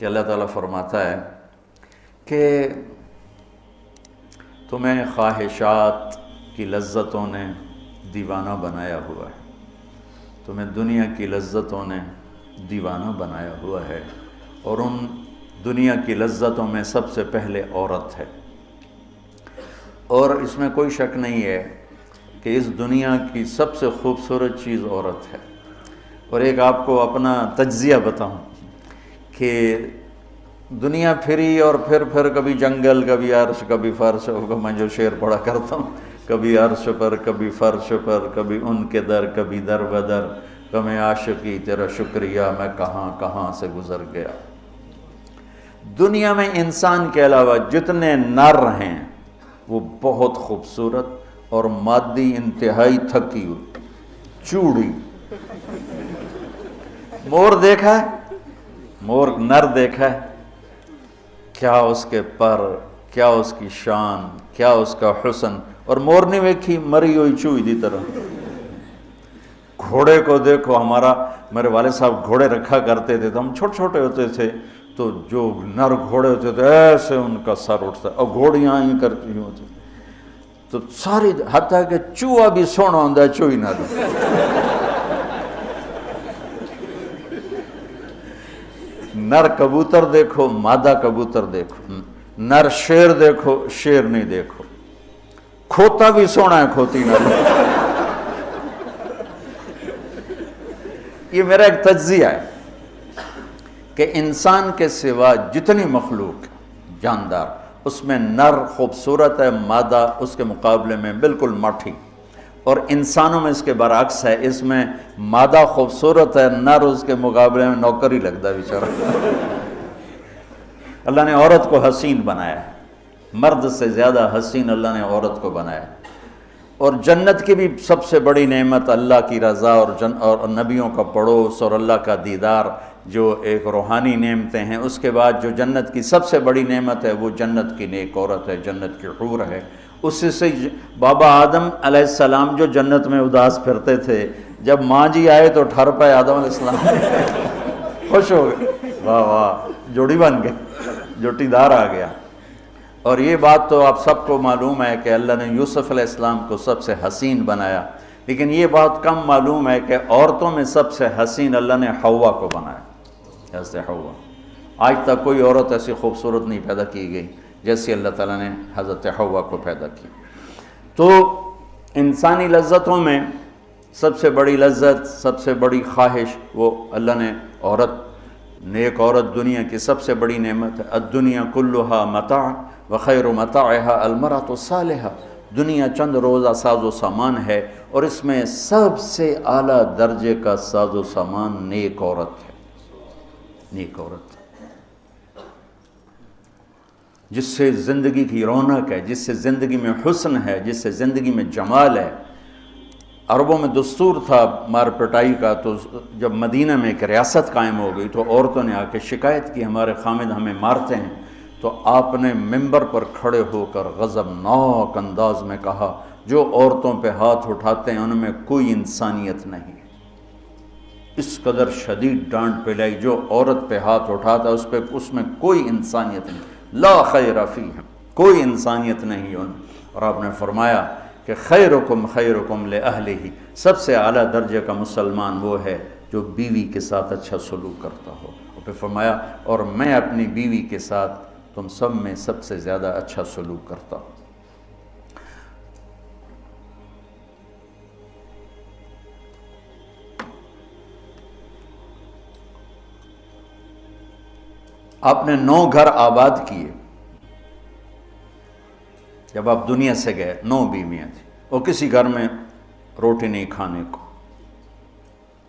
کہ اللہ تعالیٰ فرماتا ہے کہ تمہیں خواہشات کی لذتوں نے دیوانہ بنایا ہوا ہے، تمہیں دنیا کی لذتوں نے دیوانہ بنایا ہوا ہے، اور ان دنیا کی لذتوں میں سب سے پہلے عورت ہے، اور اس میں کوئی شک نہیں ہے کہ اس دنیا کی سب سے خوبصورت چیز عورت ہے۔ اور ایک آپ کو اپنا تجزیہ بتاؤں کہ دنیا پھری اور پھر کبھی جنگل، کبھی عرش، کبھی فرش، میں جو شعر پڑھا کرتا ہوں، کبھی عرش پر، کبھی فرش پر، کبھی ان کے در، کبھی در بدر، کبھی عاشقی تیرا شکریہ میں کہاں کہاں سے گزر گیا۔ دنیا میں انسان کے علاوہ جتنے نر ہیں وہ بہت خوبصورت اور مادی انتہائی تھکی ہوئی، چوڑی۔ مور دیکھا ہے؟ مور نر دیکھا ہے؟ کیا اس کے پر، کیا اس کی شان، کیا اس کا حسن، اور مور نہیں ویکھی مری ہوئی چوئی دی طرح۔ گھوڑے کو دیکھو، میرے والد صاحب گھوڑے رکھا کرتے تھے، تو ہم چھوٹے چھوٹے ہوتے تھے تو جو نر گھوڑے ہوتے تھے ایسے ان کا سر اٹھتا، اور گھوڑیاں ہی کرتی ہوتی تو ساری، حتیٰ کہ چوہا بھی سونا ہوتا ہے، چوئی نہ دے۔ نر کبوتر دیکھو، مادہ کبوتر دیکھو، نر شیر دیکھو، شیر نہیں دیکھو، کھوتا بھی سونا ہے، کھوتی نہ دے۔ یہ میرا ایک تجزیہ ہے کہ انسان کے سوا جتنی مخلوق جاندار، اس میں نر خوبصورت ہے، مادہ اس کے مقابلے میں بالکل ماٹھی، اور انسانوں میں اس کے برعکس ہے، اس میں مادہ خوبصورت ہے، نر اس کے مقابلے میں نوکر ہی لگتا ہے بیچارہ۔ اللہ نے عورت کو حسین بنایا ہے، مرد سے زیادہ حسین اللہ نے عورت کو بنایا ہے، اور جنت کی بھی سب سے بڑی نعمت اللہ کی رضا اور نبیوں کا پڑوس اور اللہ کا دیدار، جو ایک روحانی نعمتیں ہیں۔ اس کے بعد جو جنت کی سب سے بڑی نعمت ہے وہ جنت کی نیک عورت ہے، جنت کی حور ہے۔ اسی سے بابا آدم علیہ السلام جو جنت میں اداس پھرتے تھے، جب ماں جی آئے تو ٹھر پائے آدم علیہ السلام، خوش ہو گئے، واہ واہ جوڑی بن گئے، جوٹی دار آ گیا۔ اور یہ بات تو آپ سب کو معلوم ہے کہ اللہ نے یوسف علیہ السلام کو سب سے حسین بنایا، لیکن یہ بات کم معلوم ہے کہ عورتوں میں سب سے حسین اللہ نے حوا کو بنایا، جیسے حوا۔ آج تک کوئی عورت ایسی خوبصورت نہیں پیدا کی گئی جیسے اللہ تعالیٰ نے حضرت حوا کو پیدا کی۔ تو انسانی لذتوں میں سب سے بڑی لذت، سب سے بڑی خواہش وہ اللہ نے عورت، نیک عورت دنیا کی سب سے بڑی نعمت ہے۔ الدنیا کلھا متاع وخیر متاعها المرأة الصالحہ، دنیا چند روزہ ساز و سامان ہے، اور اس میں سب سے اعلیٰ درجے کا ساز و سامان نیک عورت ہے، نیک عورت، جس سے زندگی کی رونق ہے، جس سے زندگی میں حسن ہے، جس سے زندگی میں جمال ہے۔ عربوں میں دستور تھا مار پٹائی کا، تو جب مدینہ میں ایک ریاست قائم ہو گئی تو عورتوں نے آ کے شکایت کی، ہمارے خامد ہمیں مارتے ہیں، تو آپ نے ممبر پر کھڑے ہو کر غضبناک انداز میں کہا، جو عورتوں پہ ہاتھ اٹھاتے ہیں ان میں کوئی انسانیت نہیں۔ اس قدر شدید ڈانٹ پلائی، جو عورت پہ ہاتھ اٹھاتا ہے اس میں کوئی انسانیت نہیں، لا خیر فیہم، کوئی انسانیت نہیں ان۔ اور آپ نے فرمایا کہ خیرکم خیرکم لأہلہ، سب سے اعلیٰ درجے کا مسلمان وہ ہے جو بیوی کے ساتھ اچھا سلوک کرتا ہو۔ اور پھر فرمایا، اور میں اپنی بیوی کے ساتھ تم سب میں سب سے زیادہ اچھا سلوک کرتا ہوں۔ آپ نے 9 گھر آباد کیے، جب آپ دنیا سے گئے 9 بیویاں تھیں، اور کسی گھر میں روٹی نہیں کھانے کو،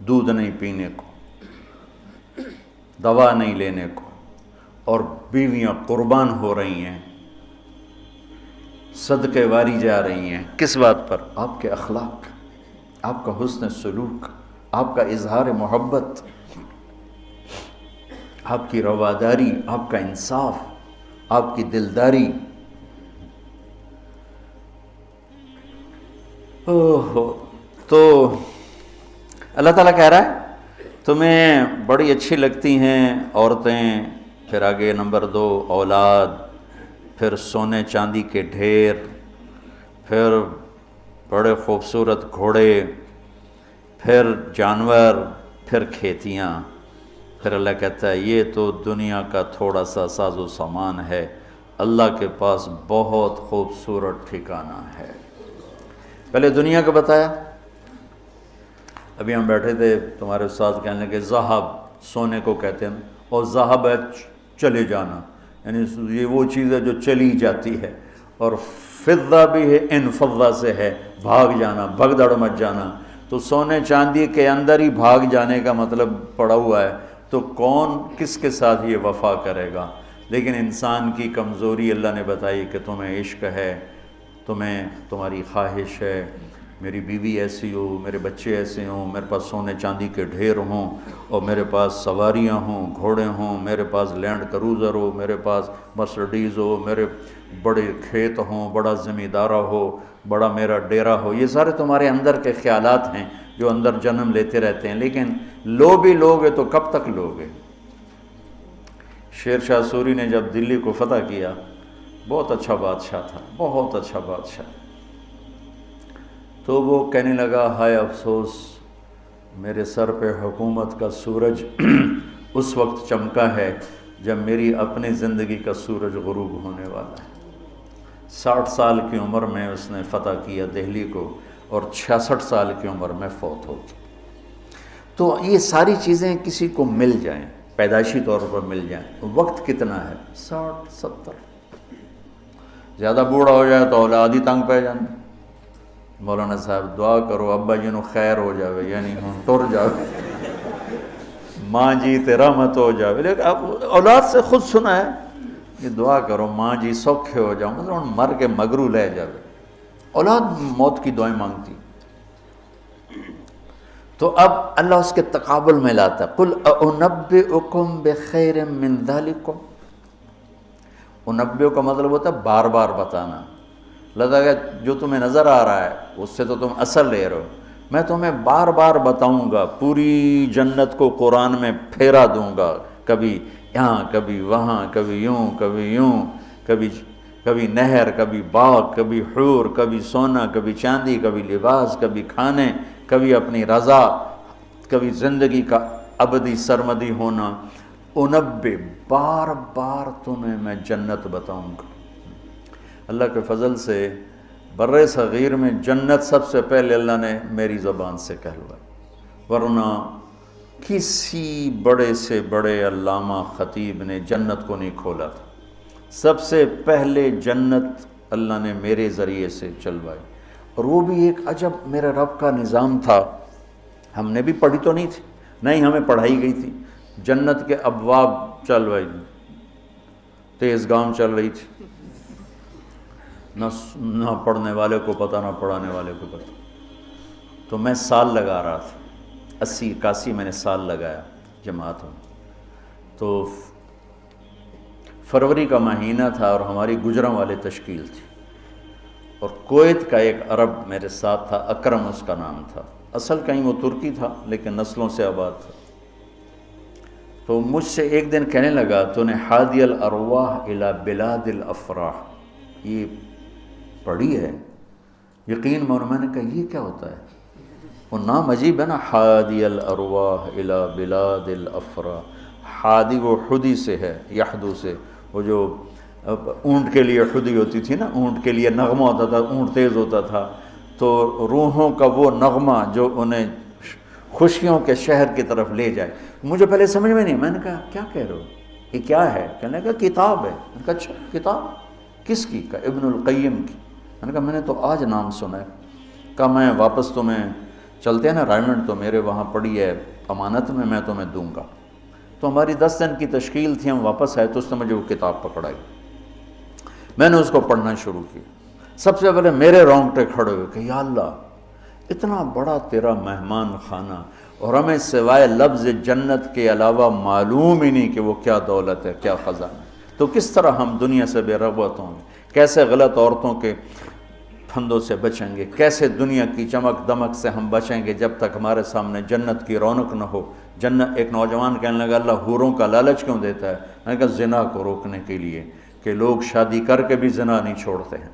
دودھ نہیں پینے کو، دوا نہیں لینے کو، اور بیویاں قربان ہو رہی ہیں، صدقے واری جا رہی ہیں۔ کس بات پر؟ آپ کے اخلاق، آپ کا حسن سلوک، آپ کا اظہار محبت، آپ کی رواداری، آپ کا انصاف، آپ کی دلداری۔ تو اللہ تعالیٰ کہہ رہا ہے تمہیں بڑی اچھی لگتی ہیں عورتیں پھر آگے نمبر 2 اولاد، پھر سونے چاندی کے ڈھیر، پھر بڑے خوبصورت گھوڑے، پھر جانور، پھر کھیتیاں. پھر اللہ کہتا ہے یہ تو دنیا کا تھوڑا سا ساز و سامان ہے، اللہ کے پاس بہت خوبصورت ٹھکانہ ہے. پہلے دنیا کا بتایا. ابھی ہم بیٹھے تھے، تمہارے استاد کہنے لگے ذہب سونے کو کہتے ہیں، اور ذہب ہے چلے جانا، یعنی یہ وہ چیز ہے جو چلی جاتی ہے، اور فضہ بھی ہے انفضہ سے ہے، بھاگ جانا، بھگدڑ مچ جانا. تو سونے چاندی کے اندر ہی بھاگ جانے کا مطلب پڑا ہوا ہے، تو کون کس کے ساتھ یہ وفا کرے گا؟ لیکن انسان کی کمزوری اللہ نے بتائی کہ تمہیں عشق ہے، تمہیں تمہاری خواہش ہے میری بیوی ایسی ہو، میرے بچے ایسے ہوں، میرے پاس سونے چاندی کے ڈھیر ہوں، اور میرے پاس سواریاں ہوں، گھوڑے ہوں، میرے پاس لینڈ کروزر ہو، میرے پاس مرسڈیز ہو، میرے بڑے کھیت ہوں، بڑا زمیندارہ ہو، بڑا میرا ڈیرا ہو. یہ سارے تمہارے اندر کے خیالات ہیں جو اندر جنم لیتے رہتے ہیں، لیکن لو بھی لوگے تو کب تک لوگے؟ شیر شاہ سوری نے جب دلی کو فتح کیا، بہت اچھا بادشاہ تھا، بہت اچھا بادشاہ، تو وہ کہنے لگا ہائے افسوس میرے سر پہ حکومت کا سورج اس وقت چمکا ہے جب میری اپنی زندگی کا سورج غروب ہونے والا ہے. 60 سال کی عمر میں اس نے فتح کیا دہلی کو، اور 66 سال کی عمر میں فوت ہو گیا. تو یہ ساری چیزیں کسی کو مل جائیں، پیدائشی طور پر مل جائیں، وقت کتنا ہے؟ 60 70. زیادہ بوڑھا ہو جائے تو اولاد ہی تنگ پہ جانا. مولانا صاحب دعا کرو ابا جی نو خیر ہو جاوے، یعنی ہوں ٹر جاوے، ماں جی تیرا مت ہو جاوے. لیکن اب اولاد سے خود سنا ہے یہ دعا کرو ماں جی سوکھے ہو جاؤ، مطلب مر کے مگرو لے جاوے. اولاد موت کی دعائیں مانگتی. تو اب اللہ اس کے تقابل میں لاتا ہے قل اُنَبِّئُكُمْ بِخَيْرٍ مِّن ذَلِكُمْ. انبئ کا مطلب ہوتا ہے بار بار بتانا. لگا کہ جو تمہیں نظر آ رہا ہے اس سے تو تم اثر لے رہے ہو، میں تمہیں بار بار بتاؤں گا، پوری جنت کو قرآن میں پھیرا دوں گا، کبھی یہاں کبھی وہاں، کبھی یوں کبھی یوں، کبھی نہر، کبھی باغ، کبھی حور، کبھی سونا، کبھی چاندی، کبھی لباس، کبھی کھانے، کبھی اپنی رضا، کبھی زندگی کا ابدی سرمدی ہونا. انبئ بار بار تمہیں میں جنت بتاؤں گا. اللہ کے فضل سے بر صغیر میں جنت سب سے پہلے اللہ نے میری زبان سے کہلوائی، ورنہ کسی بڑے سے بڑے علامہ خطیب نے جنت کو نہیں کھولا تھا. سب سے پہلے جنت اللہ نے میرے ذریعے سے چلوائی. اور وہ بھی ایک عجب میرے رب کا نظام تھا. ہم نے بھی پڑھی تو نہیں تھی، نہیں ہمیں پڑھائی گئی تھی. جنت کے ابواب چلوائی، تیز گام چل رہی تھی، نہ پڑھنے والے کو پتہ نہ پڑھانے والے کو پتہ. تو میں سال لگا رہا تھا، 80 81 میں نے سال لگایا جماعت میں. تو فروری کا مہینہ تھا اور ہماری گجراں والے تشکیل تھی، اور کویت کا ایک عرب میرے ساتھ تھا، اکرم اس کا نام تھا. اصل کہیں وہ ترکی تھا لیکن نسلوں سے آباد تھا. تو مجھ سے ایک دن کہنے لگا تو نے حادی الارواح الی بلاد الافراح یہ پڑھی ہے؟ یقین مانو. میں نے کہا یہ کیا ہوتا ہے؟ وہ نام عجیب ہے نا، حادی الارواح الی بلاد الافراح. حادی وہ حدی سے ہے، یحدو سے، وہ جو اونٹ کے لیے حدی ہوتی تھی نا، اونٹ کے لیے نغمہ ہوتا تھا، اونٹ تیز ہوتا تھا، تو روحوں کا وہ نغمہ جو انہیں خوشیوں کے شہر کی طرف لے جائے. مجھے پہلے سمجھ میں نہیں، میں نے کہا کیا کہہ رہے ہو، یہ کیا ہے؟ کہنے لگا کتاب ہے. میں نے کہا اچھا کتاب کس کی؟ کہا ابن القیم کی. میں نے کہا میں نے تو آج نام سنا ہے. کہا میں واپس تمہیں چلتے ہیں نا رائمنڈ، تو میرے وہاں پڑی ہے امانت میں تمہیں دوں گا. تو ہماری 10 دن کی تشکیل تھی، ہم واپس آئے تو اس نے مجھے وہ کتاب پکڑائی. میں نے اس کو پڑھنا شروع کیا. سب سے پہلے میرے رونگٹے کھڑے ہوئے کہ یا اللہ اتنا بڑا تیرا مہمان خانہ، اور ہمیں سوائے لفظ جنت کے علاوہ معلوم ہی نہیں کہ وہ کیا دولت ہے، کیا خزانہ ہے. تو کس طرح ہم دنیا سے بے رغبت ہوں گے، کیسے غلط عورتوں کے پھندوں سے بچیں گے، کیسے دنیا کی چمک دمک سے ہم بچیں گے جب تک ہمارے سامنے جنت کی رونق نہ ہو. جنت ایک نوجوان کہنے لگا اللہ حوروں کا لالچ کیوں دیتا ہے؟ میں نے کہا زنا کو روکنے کے لیے کہ لوگ شادی کر کے بھی زنا نہیں چھوڑتے ہیں.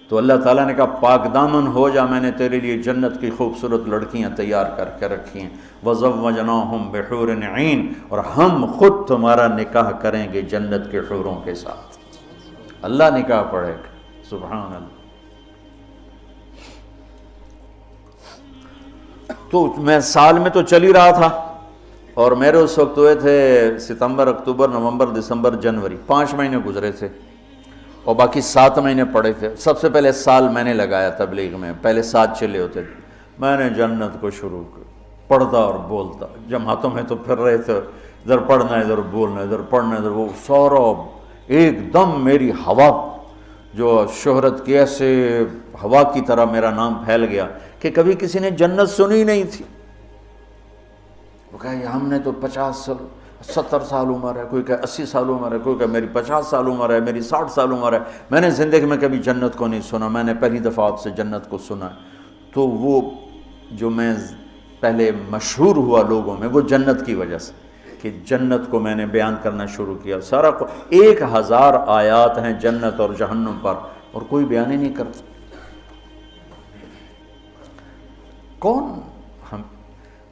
تو اللہ تعالیٰ نے کہا پاک دامن ہو جا، میں نے تیرے لیے جنت کی خوبصورت لڑکیاں تیار کر کے رکھی ہیں. وَزَوَّجْنَاهُمْ بِحُورٍ عِينٍ، اور ہم خود تمہارا نکاح کریں گے جنت کے حوروں کے ساتھ. اللہ نکاح پڑھے گا. سبحان اللہ. تو میں سال میں تو چل ہی رہا تھا، اور میرے اس وقت ہوئے تھے ستمبر، اکتوبر، نومبر، دسمبر، جنوری، 5 مہینے گزرے تھے، اور باقی 7 مہینے پڑے تھے. سب سے پہلے سال میں نے لگایا تبلیغ میں، پہلے 7 چلے ہوتے تھے. میں نے جنت کو شروع کیا، پڑھتا اور بولتا. جماعتوں میں تو پھر رہے تھے، ادھر پڑھنا ادھر بولنا، ادھر پڑھنا ادھر وہ سارا ایک دم میری ہوا جو شہرت کی ایسے ہوا کی طرح میرا نام پھیل گیا کہ کبھی کسی نے جنت سنی نہیں تھی. وہ کہا ہم نے تو 50-70 سال عمر ہے، کوئی کہ 80 سال عمر ہے، کوئی کہ میری 50 سال عمر ہے، میری 60 سال عمر ہے، میں نے زندگی میں کبھی جنت کو نہیں سنا، میں نے پہلی دفعہ آپ سے جنت کو سنا. تو وہ جو میں پہلے مشہور ہوا لوگوں میں، وہ جنت کی وجہ سے کہ جنت کو میں نے بیان کرنا شروع کیا. سارا 1000 آیات ہیں جنت اور جہنم پر، اور کوئی بیان ہی نہیں کرتا. کون ہم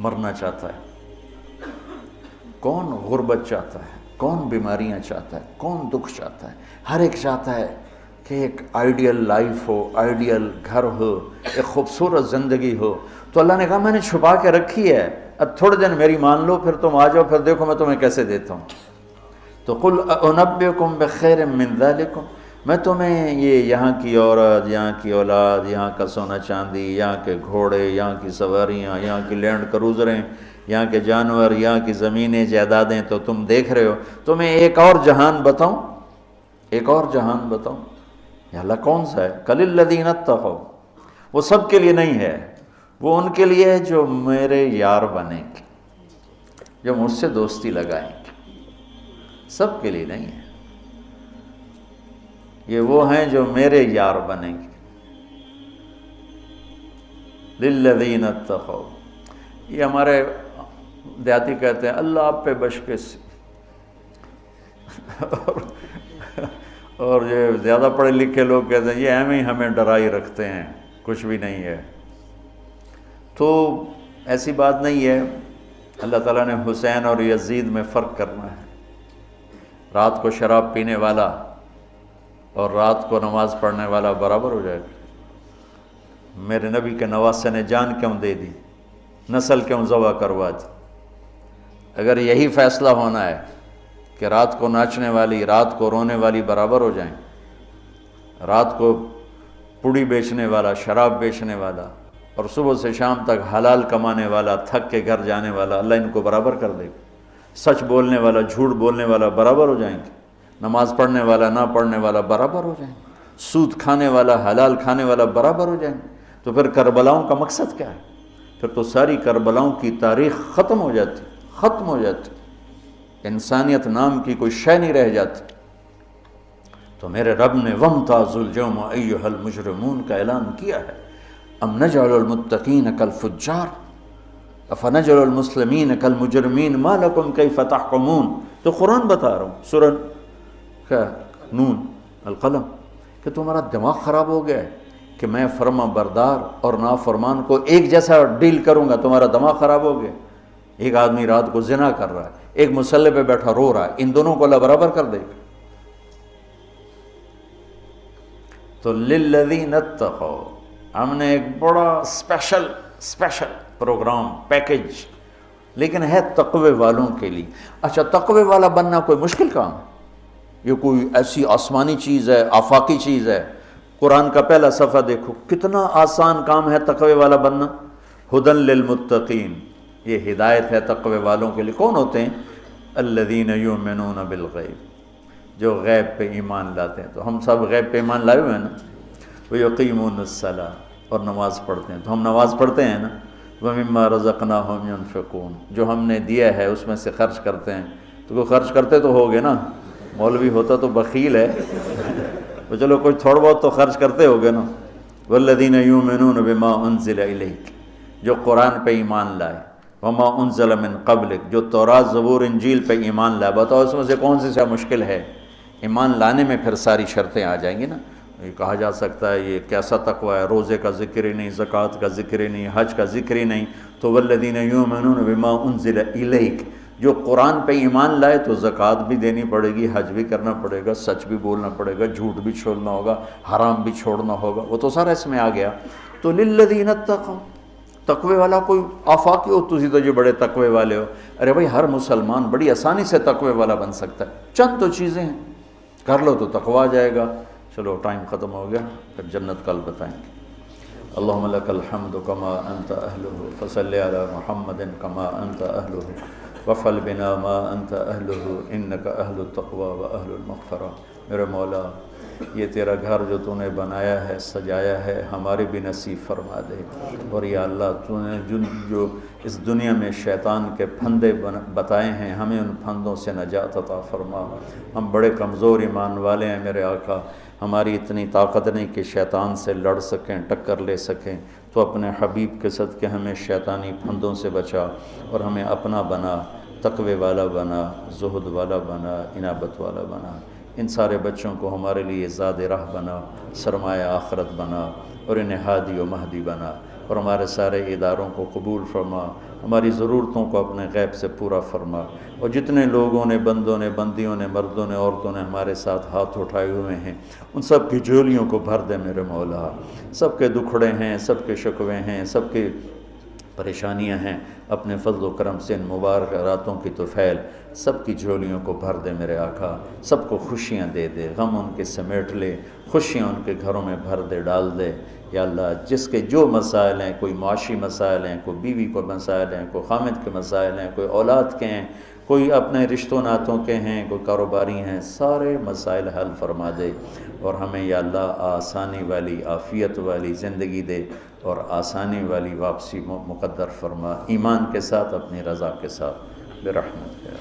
مرنا چاہتا ہے؟ کون غربت چاہتا ہے؟ کون بیماریاں چاہتا ہے؟ کون دکھ چاہتا ہے؟ ہر ایک چاہتا ہے کہ ایک آئیڈیل لائف ہو، آئیڈیل گھر ہو، ایک خوبصورت زندگی ہو. تو اللہ نے کہا میں نے چھپا کے رکھی ہے، اب تھوڑے دن میری مان لو، پھر تم آ جاؤ، پھر دیکھو میں تمہیں کیسے دیتا ہوں. تو قل انبئکم بخیر من ذالکم، میں تمہیں یہ یہاں کی عورت، یہاں کی اولاد، یہاں کا سونا چاندی، یہاں کے گھوڑے، یہاں کی سواریاں، یہاں کی لینڈ کروزریں، یہاں کے جانور، یہاں کی زمینیں جائیدادیں تو تم دیکھ رہے ہو، تمہیں ایک اور جہان بتاؤں؟ ایک اور جہان بتاؤں؟ یا اللہ کون سا ہے؟ قل الذین اتقوا، وہ سب کے لیے نہیں ہے، وہ ان کے لیے ہے جو میرے یار بنیں گے، جو مجھ سے دوستی لگائیں گے. سب کے لیے نہیں ہے، یہ وہ ہیں جو میرے یار بنیں گے. للذین اتقوا. یہ ہمارے دیہاتی کہتے ہیں اللہ آپ پہ بشکش، اور یہ زیادہ پڑھے لکھے لوگ کہتے ہیں یہ ایم ہی ہمیں ڈرائی رکھتے ہیں، کچھ بھی نہیں ہے. تو ایسی بات نہیں ہے. اللہ تعالیٰ نے حسین اور یزید میں فرق کرنا ہے. رات کو شراب پینے والا اور رات کو نماز پڑھنے والا برابر ہو جائے گا. میرے نبی کے نواسے نے جان کیوں دے دی، نسل کیوں ذبح کروا دی؟ اگر یہی فیصلہ ہونا ہے کہ رات کو ناچنے والی، رات کو رونے والی برابر ہو جائیں، رات کو پوڑی بیچنے والا، شراب بیچنے والا، اور صبح سے شام تک حلال کمانے والا، تھک کے گھر جانے والا، اللہ ان کو برابر کر دے گا. سچ بولنے والا، جھوٹ بولنے والا برابر ہو جائیں گے. نماز پڑھنے والا، نہ پڑھنے والا برابر ہو جائیں گے. سود کھانے والا، حلال کھانے والا برابر ہو جائیں گے. تو پھر کربلاؤں کا مقصد کیا ہے؟ پھر تو ساری کربلاؤں کی تاریخ ختم ہو جاتی، ختم ہو جاتی، انسانیت نام کی کوئی شے نہیں رہ جاتی. تو میرے رب نے وَامْتَازُوا الْيَوْمَ أَيُّهَا الْمُجْرِمُونَ کا اعلان کیا ہے. ام نجعل المتقین کالفجار افنجعل المسلمین کالمجرمین ما لکم کیف تحکمون. تو قرآن بتا رہا ہوں، سورہ کیا نون القلم، کہ تمہارا دماغ خراب ہو گیا ہے کہ میں فرما بردار اور نافرمان کو ایک جیسا ڈیل کروں گا. تمہارا دماغ خراب ہو گیا. ایک آدمی رات کو زنا کر رہا ہے، ایک مصلی پہ بیٹھا رو رہا ہے، ان دونوں کو اللہ برابر کر دے گا. تو للذین اتقوا، ہم نے ایک بڑا اسپیشل پروگرام پیکج، لیکن ہے تقوی والوں کے لیے. اچھا تقوی والا بننا کوئی مشکل کام ہے؟ یہ کوئی ایسی آسمانی چیز ہے، آفاقی چیز ہے؟ قرآن کا پہلا صفحہ دیکھو، کتنا آسان کام ہے تقوی والا بننا. ہدی للمتقین، یہ ہدایت ہے تقوی والوں کے لیے. کون ہوتے ہیں؟ الذین یؤمنون بالغیب، جو غیب پہ ایمان لاتے ہیں. تو ہم سب غیب پہ ایمان لائے ہوئے ہیں نا. وَيُقِيمُونَ الصَّلَاةَ، اور نماز پڑھتے ہیں. تو ہم نماز پڑھتے ہیں نا. وَمِمَّا رَزَقْنَاهُمْ يُنْفِقُونَ، جو ہم نے دیا ہے اس میں سے خرچ کرتے ہیں. تو کوئی خرچ کرتے تو ہوگے نا، مولوی ہوتا تو بخیل ہے تو چلو کوئی تھوڑا بہت تو خرچ کرتے ہوگے نا. وَالَّذِينَ يُؤْمِنُونَ بِمَا أُنزِلَ إِلَيْكَ، جو قرآن پہ ایمان لائے. وما انزل من قبلک، جو تورات زبور انجیل پہ ایمان لائے، بتاؤ اس میں سے کون سی سے مشکل ہے؟ ایمان لانے میں پھر ساری شرطیں آ جائیں گی نا۔ یہ کہا جا سکتا ہے یہ کیسا تقوی ہے، روزے کا ذکر ہی نہیں، زکوٰۃ کا ذکر ہی نہیں، حج کا ذکر ہی نہیں، تو والذین یؤمنون بما انزل الیک، جو قرآن پہ ایمان لائے تو زکوٰۃ بھی دینی پڑے گی، حج بھی کرنا پڑے گا، سچ بھی بولنا پڑے گا، جھوٹ بھی چھوڑنا ہوگا، حرام بھی چھوڑنا ہوگا، وہ تو سارا اس میں آ گیا۔ تو للذین اتقوا، تقوی والا کوئی آفاقی ہو تسی تو جو بڑے تقوی والے ہو، ارے بھائی ہر مسلمان بڑی آسانی سے تقوی والا بن سکتا ہے، چند تو چیزیں ہیں، کر لو تو تقوی آ جائے گا۔ چلو ٹائم ختم ہو گیا، پھر جنت کل بتائیں گے۔ اللہم لک الحمد کما انت اہلہ، فصلی علی محمد کما انت اہلہ، وفعل بنا ما انت اہلہ، انک اہل التقوی و اہل المغفرہ۔ میرے مولا یہ تیرا گھر جو تو نے بنایا ہے، سجایا ہے، ہمارے بھی نصیب فرما دے، اور یا اللہ تو نے جو اس دنیا میں شیطان کے پھندے بتائے ہیں، ہمیں ان پھندوں سے نجات عطا فرما۔ ہم بڑے کمزور ایمان والے ہیں میرے آقا، ہماری اتنی طاقت نہیں کہ شیطان سے لڑ سکیں، ٹکر لے سکیں، تو اپنے حبیب کے صدقے ہمیں شیطانی پھندوں سے بچا، اور ہمیں اپنا بنا، تقوی والا بنا، زہد والا بنا، انابت والا بنا۔ ان سارے بچوں کو ہمارے لیے زاد راہ بنا، سرمایہ آخرت بنا، اور انہیں ہادی و مہدی بنا، اور ہمارے سارے اداروں کو قبول فرما، ہماری ضرورتوں کو اپنے غیب سے پورا فرما، اور جتنے لوگوں نے، بندوں نے، بندیوں نے، مردوں نے، عورتوں نے ہمارے ساتھ ہاتھ اٹھائے ہوئے ہیں، ان سب کی جھولیوں کو بھر دے میرے مولا۔ سب کے دکھڑے ہیں، سب کے شکوے ہیں، سب کے پریشانیاں ہیں، اپنے فضل و کرم سے ان مبارک راتوں کی طفیل سب کی جھولیوں کو بھر دے میرے آقا، سب کو خوشیاں دے دے، غم ان کے سمیٹ لے، خوشیاں ان کے گھروں میں بھر دے، ڈال دے۔ یا اللہ جس کے جو مسائل ہیں، کوئی معاشی مسائل ہیں، کوئی بیوی کو مسائل ہیں، کوئی خامد کے مسائل ہیں، کوئی اولاد کے ہیں، کوئی اپنے رشتوں ناتوں کے ہیں، کوئی کاروباری ہیں، سارے مسائل حل فرما دے، اور ہمیں یا اللہ آسانی والی، عافیت والی زندگی دے، اور آسانی والی واپسی مقدر فرما، ایمان کے ساتھ، اپنی رضا کے ساتھ، برحمت ہے۔